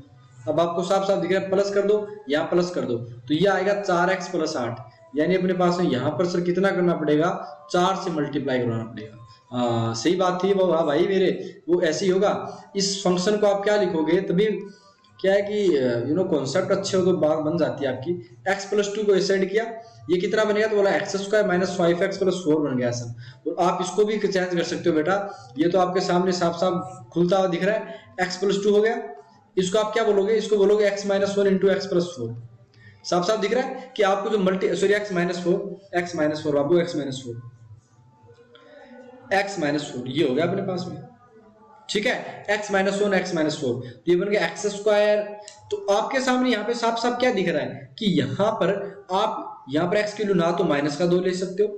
अब आपको साफ साफ दिख रहा है, प्लस कर दो, यहाँ प्लस कर दो, तो ये आएगा 4x + 8, यानी अपने पास में यहाँ पर सर कितना करना पड़ेगा? 4 से मल्टीप्लाई करवाना पड़ेगा। हाँ सही बात थी वो, हाँ भाई मेरे, वो ऐसे ही होगा। इस फंक्शन को आप क्या लिखोगे? तभी क्या है कि कॉन्सेप्ट अच्छे हो तो बात बन जाती है आपकी। x + 2 को इस साइड किया, ये कितना बनेगा? तो बोला x² - 5x + 4 बन गया सर। और आप इसको भी चेंज कर सकते हो बेटा, ये तो आपके सामने साफ साफ खुलता हुआ दिख रहा है। x + 2 हो गया, इसको आप क्या बोलोगे? इसको बोलोगे x - 1 × x + 4। साफ साफ दिख रहा है कि आपको जो x -4 बाबू, x -4 ये हो गया अपने पास में। ठीक है, x - 1 x -4, तो ये बन गया x²। तो आपके सामने यहाँ पे साफ साफ क्या दिख रहा है कि यहाँ पर आप x की वैल्यू ना तो -2 ले सकते हो,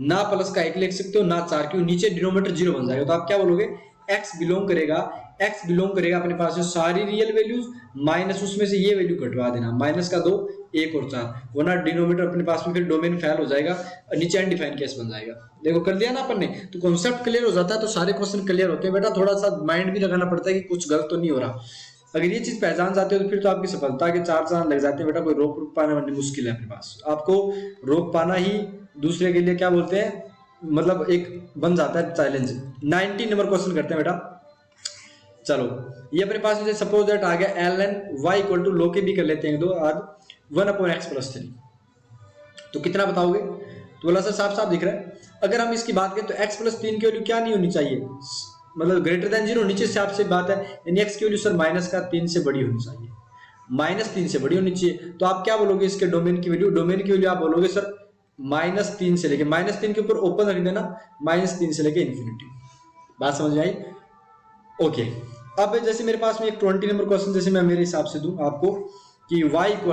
ना प्लस का 1 लिख सकते हो, ना 4, क्यों? नीचे डिनोमिनेटर 0 बन जाएगा। तो आप क्या बोलोगे? x बिलोंग करेगा अपने पास में सारी रियल वैल्यूज, माइनस उसमें से ये वैल्यू कटवा देना, -2, 1 और 4, वरना डिनोमिनेटर अपने पास में फिर डोमेन फेल हो जाएगा, नीचे अनडिफाइंड केस बन जाएगा। देखो कर दिया ना अपन ने, तो कॉन्सेप्ट क्लियर हो जाता है, तो सारे क्वेश्चन क्लियर होते हैं बेटा। थोड़ा सा माइंड भी लगाना पड़ता है कि कुछ गलत तो नहीं हो रहा। अगर ये चीज पहचान जाते हो तो फिर तो आपकी सफलता के 4 चांद लग जाते हैं बेटा। कोई रोक पाना मुश्किल है अपने पास, आपको रोक पाना ही दूसरे के लिए क्या बोलते हैं, मतलब एक बन जाता है चैलेंज। 19 नंबर क्वेश्चन करते हैं बेटा। चलो ये अपने पास जैसे सपोज दैट आ गया ln y = लो के भी कर लेते हैं, 2 आज 1/x + 3, तो कितना बताओगे? तो बोला सर साफ साफ दिख रहा है। अगर हम इसकी बात करें तो x + 3 की वैल्यू क्या नहीं होनी चाहिए, मतलब ग्रेटर देन 0, नीचे से आपसे बात है, यानी x की वैल्यू सर -3 से बड़ी होनी चाहिए, -3 से बड़ी होनी चाहिए। तो आप क्या बोलोगे इसके डोमेन की वैल्यू आप बोलोगे सर -3 से लेके, -3 के ऊपर ओपन रख देना, -3 से लेके इन्फिनिटी। बात समझ में आई? ओके। अब जैसे मेरे पास में एक 20 नंबर क्वेश्चन जैसे मैं मेरे हिसाब से दूं आपको कि y =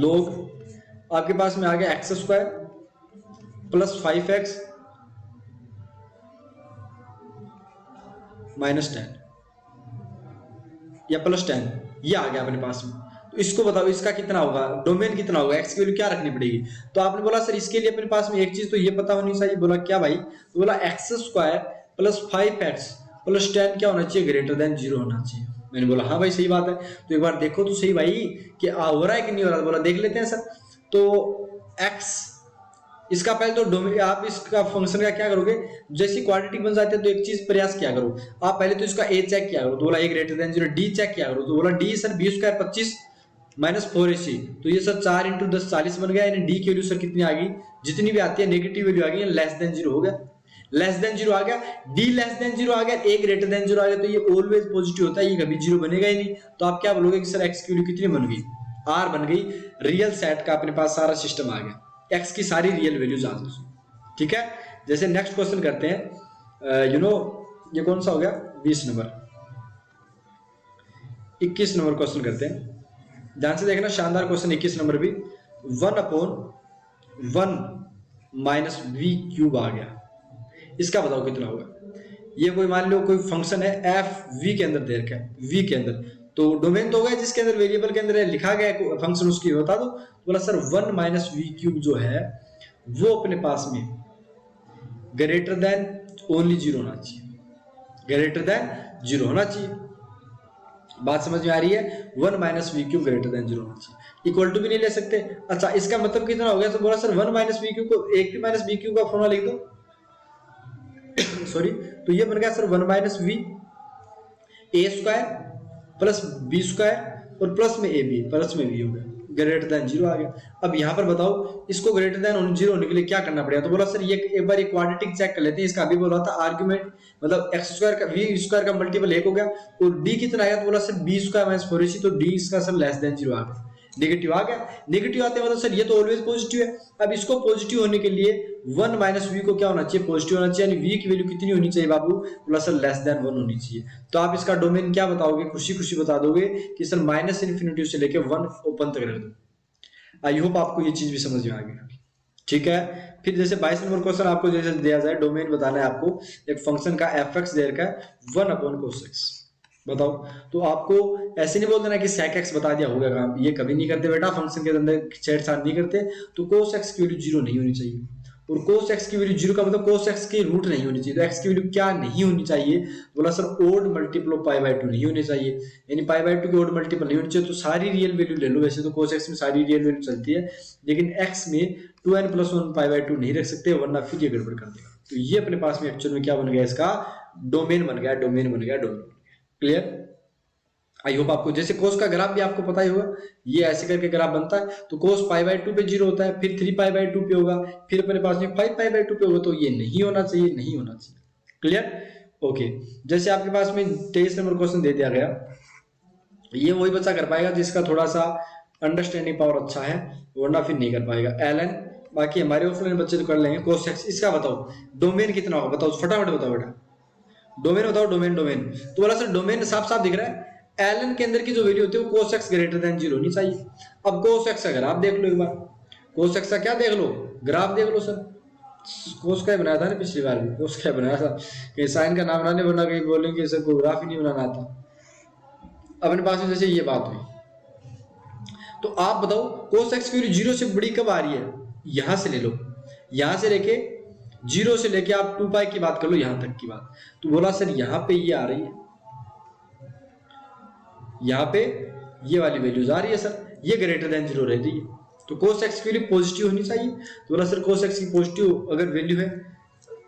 log, आपके पास में आ गया x² + 5x - 10 या +10, ये आ गया अपने पास में। तो इसको बताओ इसका कितना होगा, डोमेन कितना होगा, x की वैल्यू क्या रखनी पड़ेगी? तो आपने बोला सर इसके लिए अपने पास में एक चीज तो ये पता होनी चाहिए। बोला क्या भाई? तो बोला x² + 5x + 10 क्या होना चाहिए? ग्रेटर देन 0 होना चाहिए। मैंने बोला हाँ भाई सही बात है। तो एक बार देखो तो सही भाई कि हो रहा है कि नहीं हो रहा। बोला देख लेते हैं सर। तो x इसका पहले तो डोमेन, आप इसका फंक्शन का क्या करोगे, जैसी क्वाड्रेटिक बन जाते हैं तो एक चीज प्रयास क्या करो, आप पहले तो इसका a चेक किया करो। तो बोला a greater than 0, d check किया करो। तो बोला d सर b² 25 - 4ac, तो ये सर 4 × 10 40 बन गया, यानी d की वैल्यू सर कितनी आ गई, जितनी भी आती है नेगेटिव वैल्यू आ गई, लेस देन 0 हो गया, लेस देन 0 आ गया, d लेस देन 0 आ गया, a ग्रेटर देन 0 आ गया, तो ये ऑलवेज पॉजिटिव होता है, ये कभी 0 बनेगा ही नहीं। तो आप क्या बोलोगे कि सर x की वैल्यू कितनी बन गई, r बन गई। रियल सेट का अपने पास सारा सिस्टम आ गया, x की सारी रियल वैल्यूज आ गई। ठीक है, जैसे नेक्स्ट क्वेश्चन करते हैं। ये कौन सा हो गया? 20 नंबर। 21 नंबर क्वेश्चन करते हैं, ध्यान से देखना, शानदार क्वेश्चन 21 नंबर भी। 1/1 - v³ आ गया, इसका बताओ कितना होगा। ये कोई मान लो कोई फंक्शन है f v के अंदर दे रखा है, v के अंदर, तो डोमेन तो होगा जिसके अंदर वेरिएबल के अंदर लिखा गया फंक्शन, उसकी बता दो। बोला सर 1 - v³ जो है वो अपने पास में ग्रेटर देन ओनली 0 होना चाहिए, ग्रेटर देन 0 होना चाहिए। बात समझ में आ रही है? 1 minus v cube greater than 0 होना चाहिए। इक्वल टू भी नहीं ले सकते। अच्छा, इसका मतलब कितना हो गया? तो बोला सर 1 माइनस वी क्यूब को एक भी माइनस वी क्यूब का फॉर्मूला लिख दो। सॉरी, तो ये बन गया sir 1 minus v a square plus b square और प्लस में ए बी, प्लस में बी हो गया, ग्रेटर देन 0 आ गया। अब यहाँ पर बताओ इसको ग्रेटर देन 0 होने के लिए क्या करना पड़ेगा? तो बोला सर ये एक बार क्वाड्रेटिक चेक कर लेते हैं। इसका अभी बोला था आर्ग्यूमेंट मतलब एक्स स्क्वायर का वी स्क्वायर का मल्टीपल 1 हो गया और डी कितना आया? तो बोला sir B square minus 4ac, तो डी इसका सर लेस देन 0 आ गया, नेगेटिव आ गया। नेगेटिव आते मतलब सर ये तो ऑलवेज पॉजिटिव है। अब इसको पॉजिटिव होने के लिए 1 माइनस वी को क्या होना चाहिए? पॉजिटिव होना चाहिए, यानी वी की वैल्यू कितनी होनी चाहिए बाबू? बोला सर लेस देन 1 होनी चाहिए। तो आप इसका डोमेन क्या बताओगे? खुशी खुशी बता दोगे कि सर माइनस इन्फिनिटी से लेके 1 ओपन तक रख दो। आई होप आपको ये चीज भी समझ में आ गई, ठीक है। फिर जैसे 22 नंबर क्वेश्चन आपको जैसे दिया जाए, डोमेन बताना है आपको, एक फंक्शन का एफ एक्स दे रखा है 1 अपॉन कोस एक्स, बताओ। तो आपको ऐसे नहीं बोल देना कि sec x बता दिया होगा काम, ये कभी नहीं करते बेटा, फंक्शन के अंदर छेड़छाड़ नहीं करते। तो cos x की वैल्यू 0 नहीं होनी चाहिए, और cos x की वैल्यू 0 का मतलब cos x की रूट नहीं होनी चाहिए। तो x की वैल्यू क्या नहीं होनी चाहिए? बोला sir odd multiple of pi by 2 नहीं होनी चाहिए, यानी पाई बाय 2 की ओड मल्टीपल नहीं होनी चाहिए। तो सारी रियल वैल्यू ले लो। वैसे तो cos x में सारी रियल वैल्यू चलती है, लेकिन x में 2n + 1 पाई बाय 2 नहीं रख सकते, वरना फिर ये गड़बड़ कर देगा। तो ये अपने पास में एक्चुअल में क्या बन गया? इसका डोमेन बन गया, डोमेन बन गया, डोमेन। क्लियर? आई होप आपको, जैसे कोस का ग्राफ भी आपको पता ही होगा, ये ऐसे करके ग्राफ बनता है। तो कोस पाई बाय 2 पे 0 होता है, फिर 3 पाई बाय 2 पे होगा, फिर अपने पास में 5 पाई बाय 2 पे होगा। तो ये नहीं होना चाहिए, नहीं होना चाहिए। क्लियर? ओके। जैसे आपके पास में 23 नंबर क्वेश्चन दे दिया गया, ये वही बच्चा कर पाएगा जिसका थोड़ा सा अंडरस्टैंडिंग पावर अच्छा है, वरना फिर नहीं कर पाएगा। एलन, बाकी हमारे ऑफलाइन बच्चे तो कर लेंगे। कोस एक्स, इसका बताओ डोमेन कितना होगा? बताओ फटाफट बताओ बेटा, डोमेन बताओ, डोमेन। डोमेन तो बोला सर डोमेन साफ साफ दिख रहा है, एलन के अंदर की जो वैल्यू होती है वो cos x ग्रेटर देन 0 होनी चाहिए। अब cos x का ग्राफ देख लो एक बार, cos x का क्या देख लो? ग्राफ देख लो सर। cos का ही बनाया था ना पिछली बार भी, cos का बनाया था, कहीं साइन का नाम बनाने वरना कहीं बोलेंगे सर को ग्राफ ही नहीं बनाना आता। अपने पास में जैसे ये बात हुई, तो आप बताओ cos x की वैल्यू 0 से बड़ी कब आ रही है? यहां से ले लो, यहां से लेके 0 से लेके आप 2 पाई की बात कर लो, यहां तक की बात। तो बोला सर यहां पे ये आ रही है, यहाँ पे ये वाली वैल्यूज आ रही है सर, ये ग्रेटर देन 0 रह रही है। तो cos x की वैल्यू पॉजिटिव होनी चाहिए। तो बोला सर cos x की पॉजिटिव अगर वैल्यू है,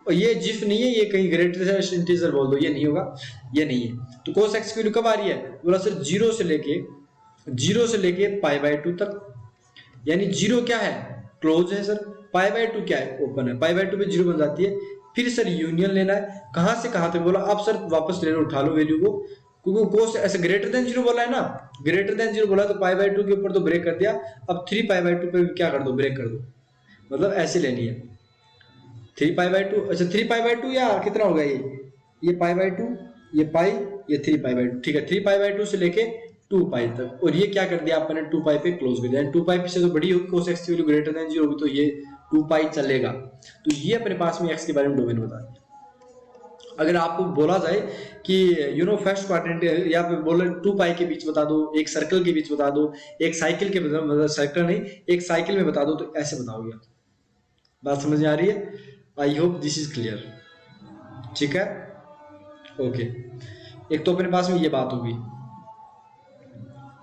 और ये जिफ नहीं है, ये कहीं ग्रेटर से इंटीजर बोल दो, ये नहीं होगा, ये नहीं है। तो cos x की वैल्यू कब आ रही है? बोला सर 0 से लेके पाई बाय 2 तक, यानी 0 क्या है? क्लोज है सर, पाई बाय 2 क्या है? ओपन है। पाई बाय 2 पे 0 बन जाती है। फिर सर यूनियन लेना है, कहां से कहां तक? बोला अब सर वापस ले लो, उठा लो वैल्यू को, क्योंकि कोस ऐसे ग्रेटर देन 0 बोला है ना, ग्रेटर देन 0 बोला तो पाई बाय 2 के ऊपर तो ब्रेक कर दिया। अब 3 पाई बाय 2 पे क्या कर दो? ब्रेक कर दो, मतलब ऐसे लेनी है 3 पाई बाय 2। अच्छा 3 पाई बाय 2 या कितना होगा? ये पाई बाय 2, ये पाई, ये 3 पाई बाय 2, ठीक है। 3 पाई बाय 2 से लेके 2 पाई तक, और ये क्या कर दिया आपने? 2 पाई पे क्लोज कर दिया। 2 पाई से तो बड़ी होगी कोस एक्स की वैल्यू ग्रेटर देन 0 होगी, तो ये 2 पाई चलेगा। तो ये अपने पास में एक्स के बारे में डोमेन बता दिया। अगर आपको बोला जाए कि फर्स्ट क्वाड्रेंट या फिर बोले 2 पाई के बीच बता दो, एक सर्कल के बीच बता दो, एक साइकिल के मतलब सर्कल नहीं, एक साइकिल में बता दो, तो ऐसे बताओगे आप। बात समझ में आ रही है? I hope this is clear, ठीक है। ओके, एक तो अपने पास में ये बात होगी।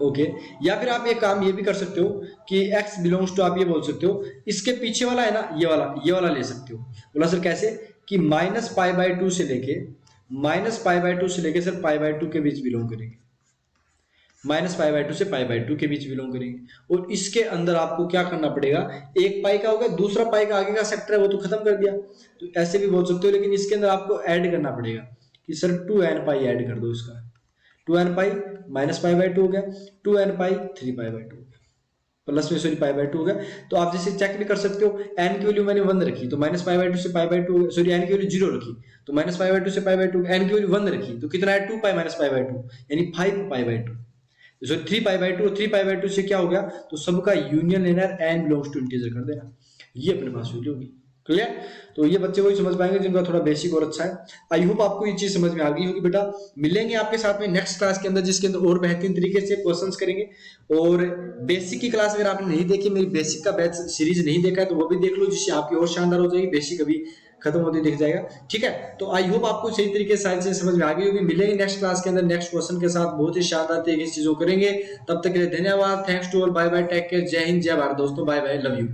ओके, या फिर आप ये काम ये भी कर सकते हो कि x बिलोंग्स टू, आप ये बोल सकते हो इसके पीछे वाला है ना, ये वाला ले सकते हो। बोला सर कैसे? कि माइनस पाई बाय 2 से लेके सर पाई बाय 2 के बीच बिलोंग करेंगे, माइनस पाई बाय 2 से पाई बाय 2 के बीच बिलोंग करेंगे। और इसके अंदर आपको क्या करना पड़ेगा? एक पाई का होगा, दूसरा पाई का आगे का सेक्टर है वो तो खत्म कर दिया, तो ऐसे भी बोल सकते हो। लेकिन इसके अंदर आपको ऐड करना पड़ेगा कि सर 2n पाई ऐड कर दो, इसका 2n pi minus pi by 2 हो गया, 2n पाई 3 पाई बाय 2 हो गया, प्लस में सॉरी पाई बाय 2 हो गया। तो आप जैसे चेक भी कर सकते हो, n की वैल्यू मैंने 1 रखी तो माइनस पाई बाय 2 से पाई बाय 2, सॉरी n की वैल्यू 0 रखी तो माइनस पाई बाय 2 से पाई बाय 2, n की वैल्यू 1 रखी तो कितना है? 2 पाई माइनस पाई बाय 2, यानी 5 पाई by 2। So 3 pi by 2, 3 pi by 2 से क्या हो गया? तो सबका यूनियन लेना है, n बिलोंग्स टू इंटीजर कर देना, ये अपने पास वैल्यू होगी। क्लियर? तो ये बच्चे वही समझ पाएंगे जिनका थोड़ा बेसिक और अच्छा है। आई होप आपको ये चीज समझ में आ गई होगी बेटा। मिलेंगे आपके साथ में नेक्स्ट क्लास के अंदर, जिसके अंदर और बेहतरीन तरीके से क्वेश्चंस करेंगे। और बेसिक की क्लास अगर आपने नहीं देखी, मेरी बेसिक का बैच सीरीज नहीं देखा है, तो वो भी देख लो, जिससे आपकी और शानदार हो जाएगी। बेसिक अभी खत्म होते दिख जाएगा। ठीक है, तो आई होप आपको सही तरीके से सारी चीजें समझ में आ गई होगी। मिलेंगे नेक्स्ट क्लास के अंदर नेक्स्ट क्वेश्चन के साथ, बहुत ही शानदार तरीके से चीजों करेंगे। तब तक के लिए धन्यवाद, thanks to all, bye bye, take care, जय हिंद, जय भारत दोस्तों, बाय बाय, लव यू।